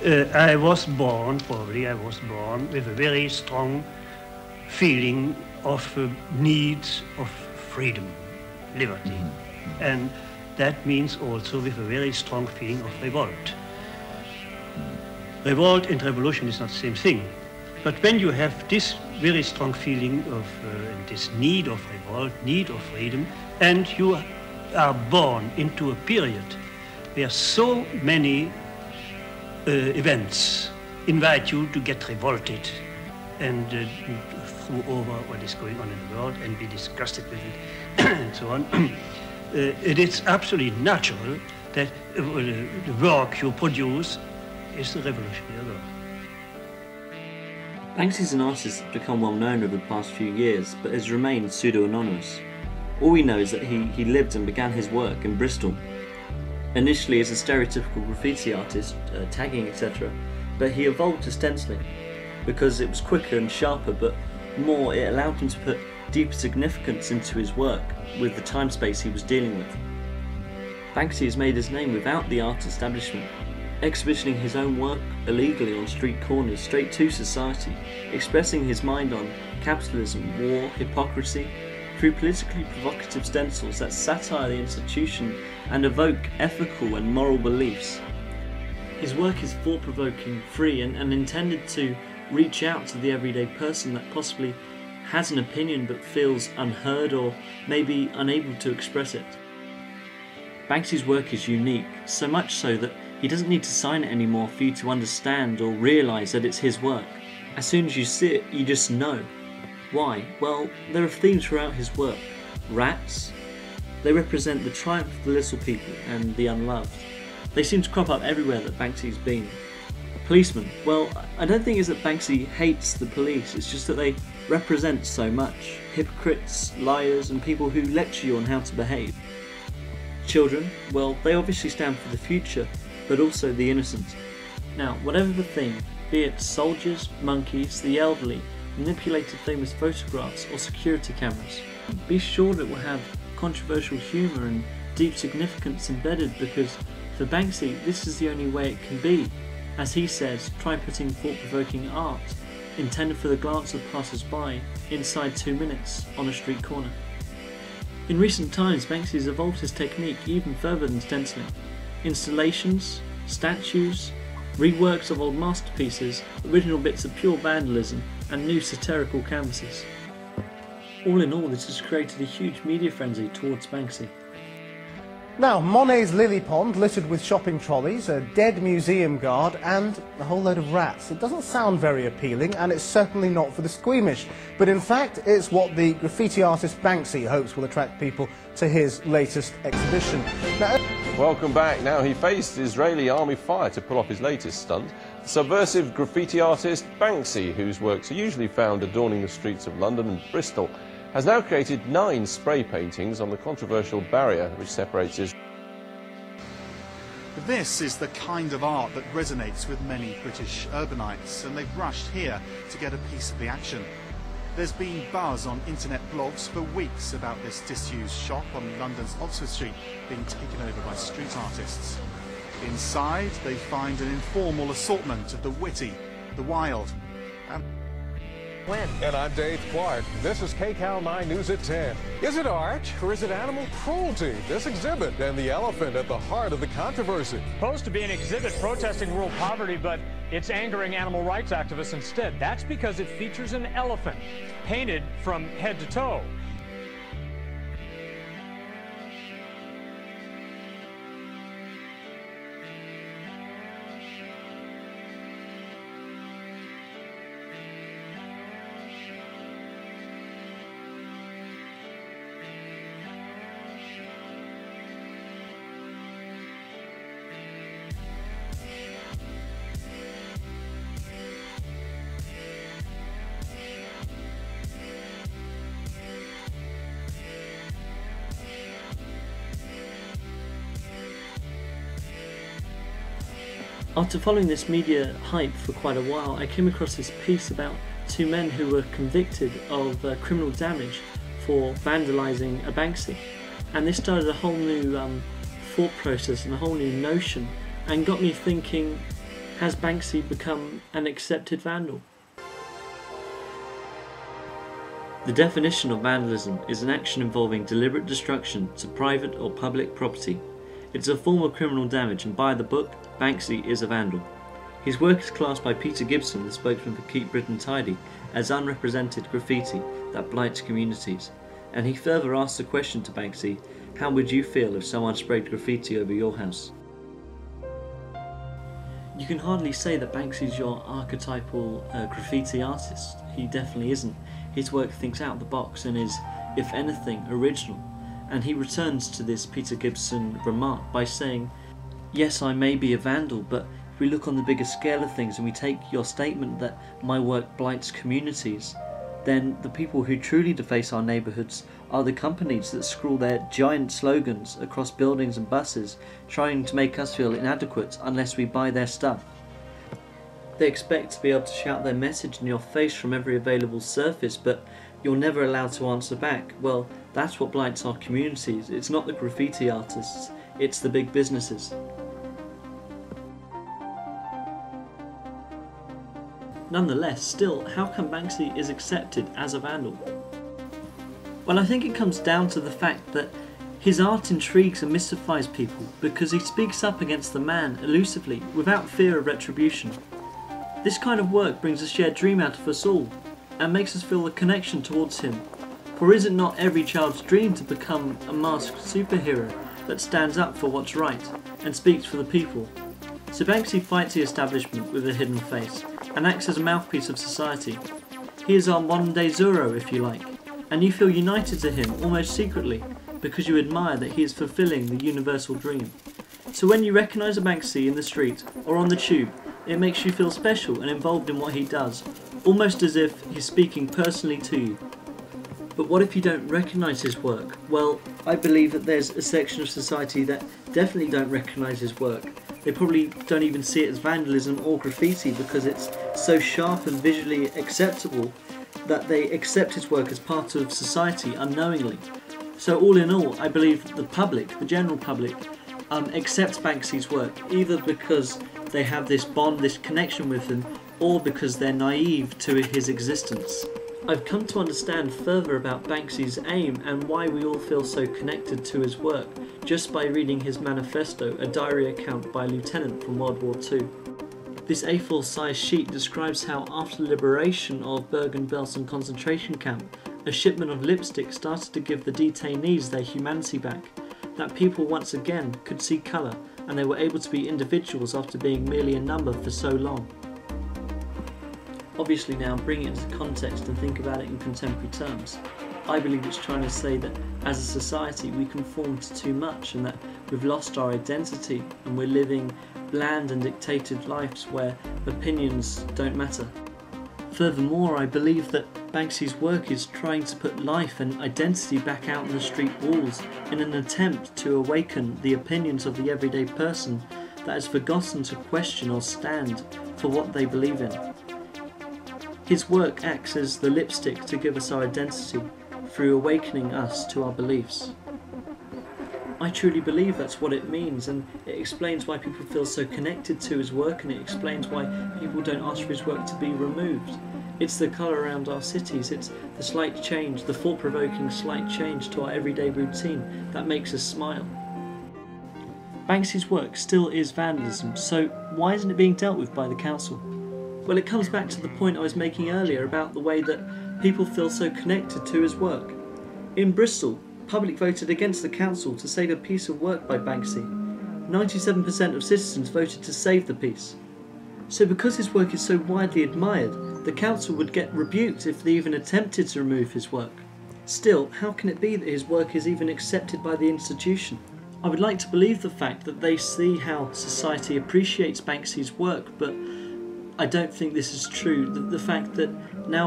I was born with a very strong feeling of need of freedom, liberty. And that means also with a very strong feeling of revolt. Revolt and revolution is not the same thing. But when you have this very strong feeling of this need of revolt, need of freedom, and you are born into a period where so many events invite you to get revolted and throw over what is going on in the world and be disgusted with it and so on. It is absolutely natural that the work you produce is the revolutionary work. Banksy as an artist has become well known over the past few years, but has remained pseudo-anonymous. All we know is that he lived and began his work in Bristol. Initially as a stereotypical graffiti artist, tagging etc., but he evolved to stenciling because it was quicker and sharper, but more it allowed him to put deeper significance into his work with the time space he was dealing with. Banksy has made his name without the art establishment, exhibitioning his own work illegally on street corners straight to society, expressing his mind on capitalism, war, hypocrisy, through politically provocative stencils that satire the institution and evoke ethical and moral beliefs. His work is thought-provoking, free and intended to reach out to the everyday person that possibly has an opinion but feels unheard or maybe unable to express it. Banksy's work is unique, so much so that he doesn't need to sign it anymore for you to understand or realise that it's his work. As soon as you see it, you just know. Why? Well, there are themes throughout his work. Rats. They represent the triumph of the little people and the unloved. They seem to crop up everywhere that Banksy's been. Policemen. Well, I don't think it's that Banksy hates the police, it's just that they represent so much. Hypocrites, liars, and people who lecture you on how to behave. Children. Well, they obviously stand for the future, but also the innocent. Now, whatever the theme, be it soldiers, monkeys, the elderly, manipulated famous photographs or security cameras, be sure that it will have controversial humour and deep significance embedded, because for Banksy this is the only way it can be. As he says, try putting thought-provoking art intended for the glance of passers-by inside 2 minutes on a street corner. In recent times, Banksy has evolved his technique even further than stenciling. Installations, statues, reworks of old masterpieces, original bits of pure vandalism, and new satirical canvases. All in all, this has created a huge media frenzy towards Banksy. Now, Monet's lily pond littered with shopping trolleys, a dead museum guard and a whole load of rats. It doesn't sound very appealing, and it's certainly not for the squeamish. But in fact, it's what the graffiti artist Banksy hopes will attract people to his latest exhibition. Now, welcome back. Now, he faced Israeli army fire to pull off his latest stunt. The subversive graffiti artist Banksy, whose works are usually found adorning the streets of London and Bristol, has now created 9 spray paintings on the controversial barrier which separates Israel. This is the kind of art that resonates with many British urbanites, and they've rushed here to get a piece of the action. There's been buzz on internet blogs for weeks about this disused shop on London's Oxford Street being taken over by street artists. Inside, they find an informal assortment of the witty, the wild, and And I'm Dave Clark. This is KCAL 9 News at 10. Is it art or is it animal cruelty? This exhibit and the elephant at the heart of the controversy. Supposed to be an exhibit protesting rural poverty, but it's angering animal rights activists instead. That's because it features an elephant painted from head to toe. After following this media hype for quite a while, I came across this piece about 2 men who were convicted of criminal damage for vandalising a Banksy. And this started a whole new thought process and a whole new notion, and got me thinking, Has Banksy become an accepted vandal? The definition of vandalism is an action involving deliberate destruction to private or public property. It's a form of criminal damage, and by the book, Banksy is a vandal. His work is classed by Peter Gibson, the spokesman for Keep Britain Tidy, as unrepresented graffiti that blights communities. And he further asks the question to Banksy, how would you feel if someone sprayed graffiti over your house? You can hardly say that Banksy's your archetypal graffiti artist. He definitely isn't. His work thinks out of the box and is, if anything, original. And he returns to this Peter Gibson remark by saying, yes, I may be a vandal, but if we look on the bigger scale of things and we take your statement that my work blights communities, then the people who truly deface our neighbourhoods are the companies that scrawl their giant slogans across buildings and buses, trying to make us feel inadequate unless we buy their stuff. They expect to be able to shout their message in your face from every available surface, but you're never allowed to answer back. Well, that's what blights our communities. It's not the graffiti artists, it's the big businesses. Nonetheless, still, how come Banksy is accepted as a vandal? Well, I think it comes down to the fact that his art intrigues and mystifies people because he speaks up against the man elusively, without fear of retribution. This kind of work brings a shared dream out of us all, and makes us feel a connection towards him. For is it not every child's dream to become a masked superhero that stands up for what's right, and speaks for the people? So Banksy fights the establishment with a hidden face, and acts as a mouthpiece of society. He is our modern day Zorro, if you like, and you feel united to him almost secretly, because you admire that he is fulfilling the universal dream. So when you recognise a Banksy in the street, or on the tube, it makes you feel special and involved in what he does, almost as if he's speaking personally to you. But what if you don't recognise his work? Well, I believe that there's a section of society that definitely don't recognise his work. They probably don't even see it as vandalism or graffiti because it's so sharp and visually acceptable that they accept his work as part of society unknowingly. So all in all, I believe the public, the general public, accepts Banksy's work either because they have this bond, this connection with him, or because they're naive to his existence. I've come to understand further about Banksy's aim and why we all feel so connected to his work just by reading his manifesto, a diary account by a lieutenant from World War II. This A4 size sheet describes how after the liberation of Bergen-Belsen concentration camp, a shipment of lipstick started to give the detainees their humanity back, that people once again could see colour and they were able to be individuals after being merely a number for so long. Obviously now, bring it into context and think about it in contemporary terms. I believe it's trying to say that as a society we conform to too much and that we've lost our identity and we're living bland and dictated lives where opinions don't matter. Furthermore, I believe that Banksy's work is trying to put life and identity back out on the street walls in an attempt to awaken the opinions of the everyday person that has forgotten to question or stand for what they believe in. His work acts as the lipstick to give us our identity through awakening us to our beliefs. I truly believe that's what it means, and it explains why people feel so connected to his work, and it explains why people don't ask for his work to be removed. It's the colour around our cities, it's the slight change, the thought-provoking slight change to our everyday routine that makes us smile. Banksy's work still is vandalism, so why isn't it being dealt with by the council? Well, it comes back to the point I was making earlier about the way that people feel so connected to his work. In Bristol, public voted against the council to save a piece of work by Banksy. 97% of citizens voted to save the piece. So because his work is so widely admired, the council would get rebuked if they even attempted to remove his work. Still, how can it be that his work is even accepted by the institution? I would like to believe the fact that they see how society appreciates Banksy's work, but I don't think this is true. The fact that now